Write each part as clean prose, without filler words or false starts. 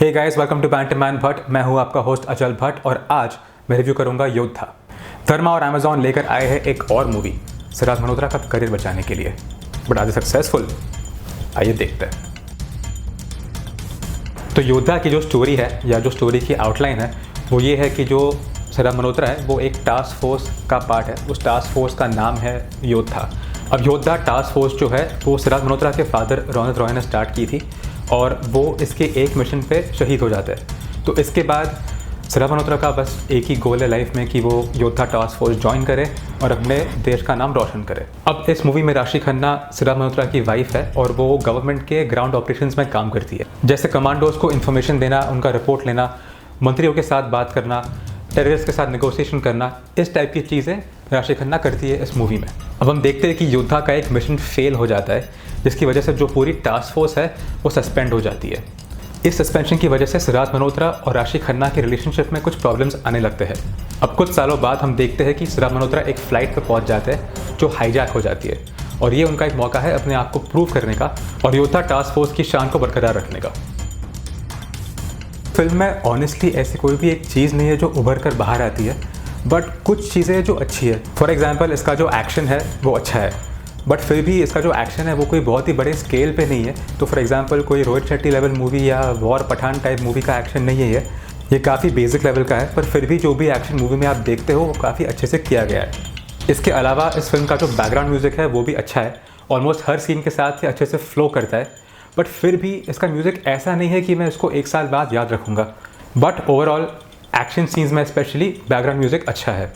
Hey guys, welcome to Banterman Bhatt. मैं हूं आपका होस्ट अचल भट्ट और आज मैं रिव्यू करूंगा योद्धा। धर्मा और अमेजॉन लेकर आए हैं एक और मूवी सिद्धार्थ मल्होत्रा का करियर बचाने के लिए। बट आज सक्सेसफुल? आइए देखते हैं। तो योद्धा की जो स्टोरी है या जो स्टोरी की आउटलाइन है वो ये है कि जो सिद्धार्थ मल्होत्रा है वो एक टास्क फोर्स का पार्ट है। उस टास्क फोर्स का नाम है योद्धा। अब योद्धा टास्क फोर्स जो है वो सिद्धार्थ मल्होत्रा के फादर रौनक रॉय ने स्टार्ट की थी और वो इसके एक मिशन पे शहीद हो जाता है। तो इसके बाद सिद्धार्थ मल्होत्रा का बस एक ही गोल है लाइफ में कि वो योद्धा टास्क फोर्स ज्वाइन करे और अपने देश का नाम रोशन करे। अब इस मूवी में राशि खन्ना सिद्धार्थ मल्होत्रा की वाइफ है और वो गवर्नमेंट के ग्राउंड ऑपरेशंस में काम करती है, जैसे कमांडोज को इन्फॉर्मेशन देना, उनका रिपोर्ट लेना, मंत्रियों के साथ बात करना, टेररिस्ट के साथ नेगोशिएशन करना, इस टाइप की चीज़ें राशि खन्ना करती है इस मूवी में। अब हम देखते हैं कि योद्धा का एक मिशन फेल हो जाता है जिसकी वजह से जो पूरी टास्क फोर्स है वो सस्पेंड हो जाती है। इस सस्पेंशन की वजह से सिद्धार्थ मल्होत्रा और राशि खन्ना के रिलेशनशिप में कुछ प्रॉब्लम्स आने लगते हैं। अब कुछ सालों बाद हम देखते हैं कि सिद्धार्थ मल्होत्रा एक फ़्लाइट पर पहुंच जाते हैं जो हाईजैक हो जाती है और ये उनका एक मौका है अपने आप को प्रूव करने का और योद्धा टास्क फोर्स की शान को बरकरार रखने का। फिल्म में ऑनेस्टली ऐसी कोई भी एक चीज़ नहीं है जो उभर कर बाहर आती है, बट कुछ चीज़ें जो अच्छी है। फॉर एग्जांपल इसका जो एक्शन है वो अच्छा है, बट फिर भी इसका जो एक्शन है वो कोई बहुत ही बड़े स्केल पे नहीं है। तो फॉर एग्जांपल कोई रोहित शेट्टी लेवल मूवी या वॉर पठान टाइप मूवी का एक्शन नहीं है ये काफ़ी बेसिक लेवल का है, पर फिर भी जो भी एक्शन मूवी में आप देखते हो वो काफ़ी अच्छे से किया गया है। इसके अलावा इस फिल्म का जो बैकग्राउंड म्यूज़िक है वो भी अच्छा है, ऑलमोस्ट हर सीन के साथ ही अच्छे से फ्लो करता है। बट फिर भी इसका म्यूज़िक ऐसा नहीं है कि मैं इसको एक साल बाद याद रखूँगा, बट ओवरऑल एक्शन सीन्स में स्पेशली बैकग्राउंड म्यूज़िक अच्छा है।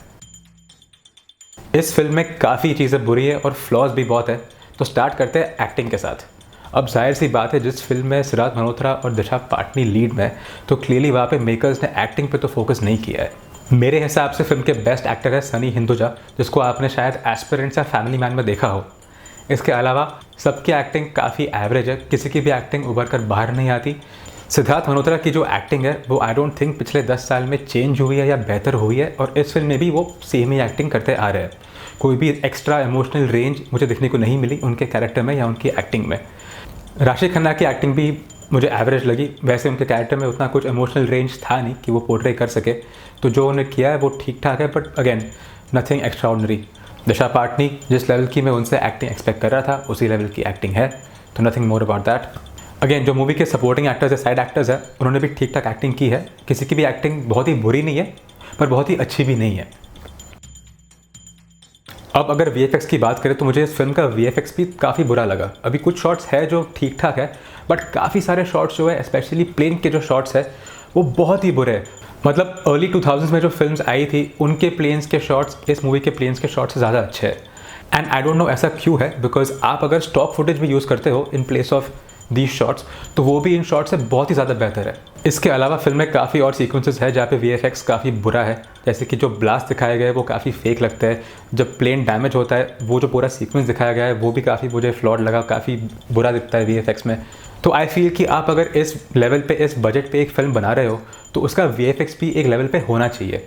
इस फिल्म में काफ़ी चीज़ें बुरी है और फ्लॉज भी बहुत है। तो स्टार्ट करते हैं एक्टिंग के साथ। अब जाहिर सी बात है, जिस फिल्म में सिद्धार्थ मल्होत्रा और दिशा पाटनी लीड में, तो क्लियरली वहाँ पे मेकर्स ने एक्टिंग पे तो फोकस नहीं किया है। मेरे हिसाब से फिल्म के बेस्ट एक्टर है सनी हिंदुजा, जिसको आपने शायद एस्पिरेंट्स या फैमिली मैन में देखा हो। इसके अलावा सबकी एक्टिंग काफ़ी एवरेज है, किसी की भी एक्टिंग उभर कर बाहर नहीं आती। सिद्धार्थ मल्होत्रा की जो एक्टिंग है वो आई डोंट थिंक पिछले 10 साल में चेंज हुई है या बेहतर हुई है, और इस फिल्म में भी वो सेम ही एक्टिंग करते आ रहे हैं। कोई भी एक्स्ट्रा इमोशनल रेंज मुझे दिखने को नहीं मिली उनके कैरेक्टर में या उनकी एक्टिंग में। राशि खन्ना की एक्टिंग भी मुझे एवरेज लगी। वैसे उनके कैरेक्टर में उतना कुछ इमोशनल रेंज था नहीं कि वो पोर्ट्रे कर सके, तो जो उन्होंने किया है वो ठीक ठाक है, but again nothing extraordinary. Disha Patani जिस लेवल की मैं उनसे एक्टिंग एक्सपेक्ट कर रहा था उसी लेवल की एक्टिंग है, तो nothing more about that. Again जो मूवी के सपोर्टिंग एक्टर्स है, साइड एक्टर्स है, उन्होंने भी ठीक ठाक एक्टिंग की है। किसी की भी एक्टिंग बहुत ही बुरी नहीं है पर बहुत ही अच्छी भी नहीं है। अब अगर VFX की बात करें तो मुझे इस फिल्म का VFX भी काफ़ी बुरा लगा। अभी कुछ शॉट्स है जो ठीक ठाक है, बट काफ़ी सारे शॉट्स जो है, स्पेशली प्लेन के जो शॉट्स है वो बहुत ही बुरे हैं। मतलब अर्ली 2000s में जो फिल्म्स आई थी उनके प्लेन्स के शॉट्स इस मूवी के प्लेन्स के शॉट्स से ज़्यादा अच्छे हैं। एंड आई डोंट नो ऐसा क्यों है, बिकॉज आप अगर स्टॉक फुटेज भी यूज़ करते हो in place of these shots तो वो भी इन शॉट्स से बहुत ही ज़्यादा बेहतर है। इसके अलावा फिल्म में काफ़ी और सीक्वेंसेस है जहाँ पे VFX काफ़ी बुरा है, जैसे कि जो ब्लास्ट दिखाया गया है वो काफ़ी फेक लगता है। जब प्लेन डैमेज होता है वो जो पूरा सीक्वेंस दिखाया गया है वो भी काफ़ी मुझे फ्लॉड लगा, काफ़ी बुरा दिखता है VFX में। तो आई फील कि आप अगर इस लेवल पे, इस बजट पे एक फिल्म बना रहे हो तो उसका VFX भी एक लेवल पे होना चाहिए।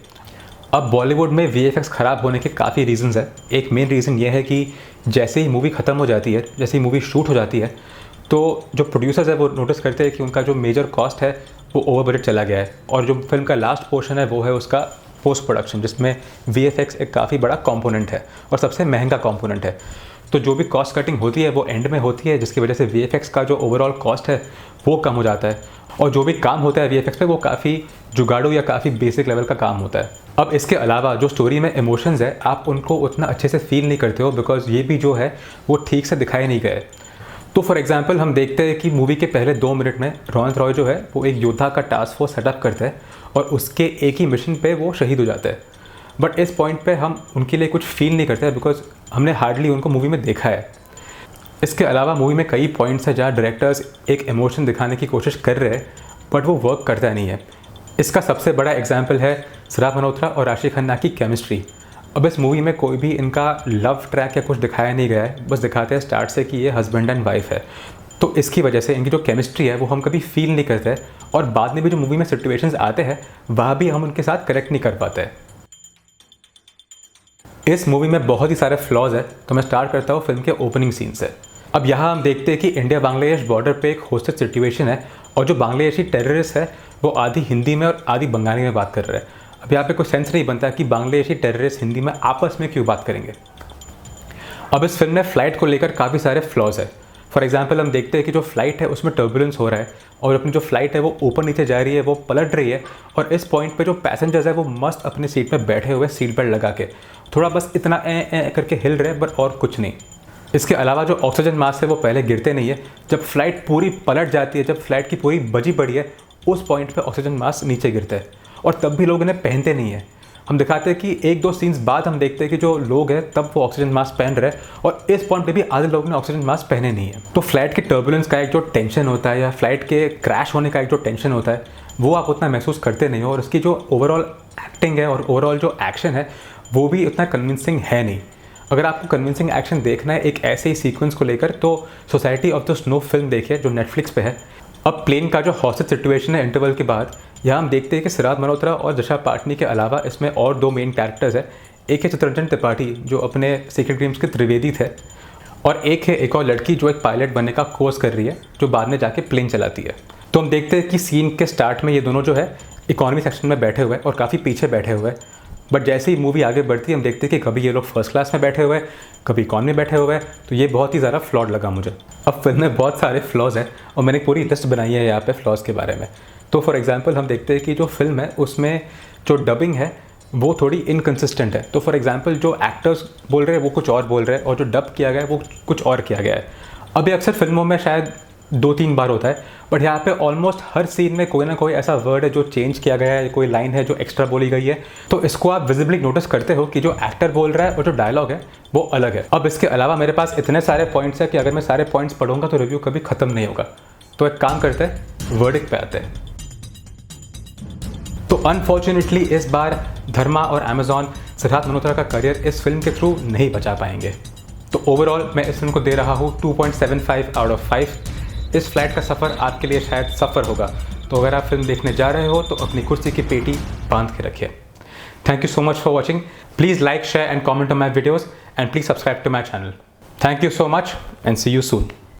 अब बॉलीवुड में VFX ख़राब होने के काफ़ी रीजंस है। एक मेन रीज़न ये है कि जैसे ही मूवी ख़त्म हो जाती है, जैसे ही मूवी शूट हो जाती है, तो जो प्रोड्यूसर्स है वो नोटिस करते हैं कि उनका जो मेजर कॉस्ट है वो ओवर बजट चला गया है, और जो फिल्म का लास्ट पोर्शन है वो है उसका पोस्ट प्रोडक्शन, जिसमें VFX एक काफ़ी बड़ा कंपोनेंट है और सबसे महंगा कंपोनेंट है। तो जो भी कॉस्ट कटिंग होती है वो एंड में होती है, जिसकी वजह से VFX का जो ओवरऑल कॉस्ट है वो कम हो जाता है, और जो भी काम होता है VFX पे वो काफ़ी जुगाड़ू या काफ़ी बेसिक लेवल का काम होता है। अब इसके अलावा जो स्टोरी में इमोशंस है आप उनको उतना अच्छे से फील नहीं करते हो, बिकॉज ये भी जो है वो ठीक से दिखाए नहीं गए। तो फॉर एग्जांपल हम देखते हैं कि मूवी के पहले 2 मिनट में रौनक रॉय जो है वो एक योद्धा का टास्क फोर्स सेटअप करता है और उसके एक ही मिशन पे वो शहीद हो जाता है। बट इस पॉइंट पे हम उनके लिए कुछ फील नहीं करते बिकॉज हमने हार्डली उनको मूवी में देखा है। इसके अलावा मूवी में कई पॉइंट्स हैं जहाँ डायरेक्टर्स एक इमोशन दिखाने की कोशिश कर रहे हैं बट वो वर्क करता नहीं है। इसका सबसे बड़ा एग्जाम्पल है सिद्धार्थ मल्होत्रा और राशि खन्ना की केमिस्ट्री। अब इस मूवी में कोई भी इनका लव ट्रैक या कुछ दिखाया नहीं गया है, बस दिखाते हैं स्टार्ट से कि ये हस्बैंड एंड वाइफ है। तो इसकी वजह से इनकी जो केमिस्ट्री है वो हम कभी फील नहीं करते, और बाद में भी जो मूवी में सिचुएशंस आते हैं वह भी हम उनके साथ कनेक्ट नहीं कर पाते। इस मूवी में बहुत ही सारे फ्लॉज है, तो मैं स्टार्ट करता हूँ फिल्म के ओपनिंग सीन से। अब यहाँ हम देखते हैं कि इंडिया बांग्लादेश बॉर्डर पे एक होस्टेज सिचुएशन है और जो बांग्लादेशी टेररिस्ट है वो आधी हिंदी में और आधी बंगाली में बात कर रहे हैं। अब यहाँ पे कोई सेंस नहीं बनता कि बांग्लादेशी टेररिस्ट हिंदी में आपस में क्यों बात करेंगे। अब इस फिल्म में फ़्लाइट को लेकर काफ़ी सारे फ्लॉज है। फॉर एग्जांपल हम देखते हैं कि जो फ्लाइट है उसमें टर्बुलेंस हो रहा है और अपनी जो फ्लाइट है वो ऊपर नीचे जा रही है, वो पलट रही है और इस पॉइंट पे जो पैसेंजर्स है वो मस्त अपनी सीट पे बैठे हुए सीट बेल्ट लगा के थोड़ा बस इतना ए करके हिल रहे हैं, बट और कुछ नहीं। इसके अलावा जो ऑक्सीजन मास्क है वो पहले गिरते नहीं है, जब फ्लाइट पूरी पलट जाती है, जब फ्लाइट की पूरी बजी पड़ी है उस पॉइंट पर ऑक्सीजन मास्क नीचे गिरता है और तब भी लोग इन्हें पहनते नहीं है। हम दिखाते हैं कि एक दो सीन्स बाद हम देखते हैं कि जो लोग हैं तब वो ऑक्सीजन मास्क पहन रहे हैं और इस पॉइंट पे भी आधे लोगों ने ऑक्सीजन मास्क पहने नहीं है। तो फ्लाइट के टर्बुलेंस का एक जो टेंशन होता है या फ्लाइट के क्रैश होने का एक जो टेंशन होता है वो आप उतना महसूस करते नहीं हो और उसकी जो ओवरऑल एक्टिंग है और ओवरऑल जो एक्शन है वो भी उतना कन्विंसिंग है नहीं। अगर आपको कन्विंसिंग एक्शन देखना है एक ऐसे ही सीक्वेंस को लेकर तो society of the snow film देखिए जो नेटफ्लिक्स पे है। अब प्लेन का जो हॉस्टेज सिचुएशन है इंटरवल के बाद, यहाँ हम देखते हैं कि सिद्धार्थ मल्होत्रा और दिशा पाटनी के अलावा इसमें और दो मेन कैरेक्टर्स हैं। एक है चित्रंजन त्रिपाठी जो अपने सीक्रेट गेम्स के त्रिवेदी थे और एक है एक और लड़की जो एक पायलट बनने का कोर्स कर रही है जो बाद में जाके प्लेन चलाती है। तो हम देखते हैं कि सीन के स्टार्ट में ये दोनों जो है इकॉनमी सेक्शन में बैठे हुए हैं और काफ़ी पीछे बैठे हुए हैं, बट जैसे ही मूवी आगे बढ़ती है हम देखते हैं कि कभी ये लोग फर्स्ट क्लास में बैठे हुए हैं, कभी इकॉनमी में बैठे हुए हैं। तो ये बहुत ही ज़्यादा फ्लॉड लगा मुझे। अब फिल्म में बहुत सारे फ्लॉज हैं और मैंने पूरी लिस्ट बनाई है यहाँ पे फ्लॉज के बारे में। तो फॉर एग्जांपल हम देखते हैं कि जो फिल्म है उसमें जो डबिंग है वो थोड़ी इनकन्सिस्टेंट है। तो फॉर एग्जांपल जो एक्टर्स बोल रहे हैं वो कुछ और बोल रहे हैं और जो डब किया गया है वो कुछ और किया गया है। अभी अक्सर फिल्मों में शायद 2-3 बार होता है, बट यहाँ पे ऑलमोस्ट हर सीन में कोई ना कोई ऐसा वर्ड है जो चेंज किया गया है, कोई लाइन है जो एक्स्ट्रा बोली गई है। तो इसको आप विजिबली नोटिस करते हो कि जो एक्टर बोल रहा है और जो डायलॉग है वो अलग है। अब इसके अलावा मेरे पास इतने सारे पॉइंट्स हैं कि अगर मैं सारे पॉइंट्स पढ़ूंगा तो रिव्यू कभी ख़त्म नहीं होगा। तो एक काम करते हैं, वर्डिक्ट पे आते हैं। तो अनफॉर्चुनेटली इस बार धर्मा और अमेजॉन सिद्धार्थ मल्होत्रा का करियर इस फिल्म के थ्रू नहीं बचा पाएंगे। तो ओवरऑल मैं इस फिल्म को दे रहा हूँ 2.75 आउट ऑफ 5। इस फ्लाइट का सफ़र आपके लिए शायद सफ़र होगा, तो अगर आप फिल्म देखने जा रहे हो तो अपनी कुर्सी की पेटी बांध के रखिए। Thank you so much for watching. Please like, share and comment on my videos and please subscribe to my channel. Thank you so much and see you soon.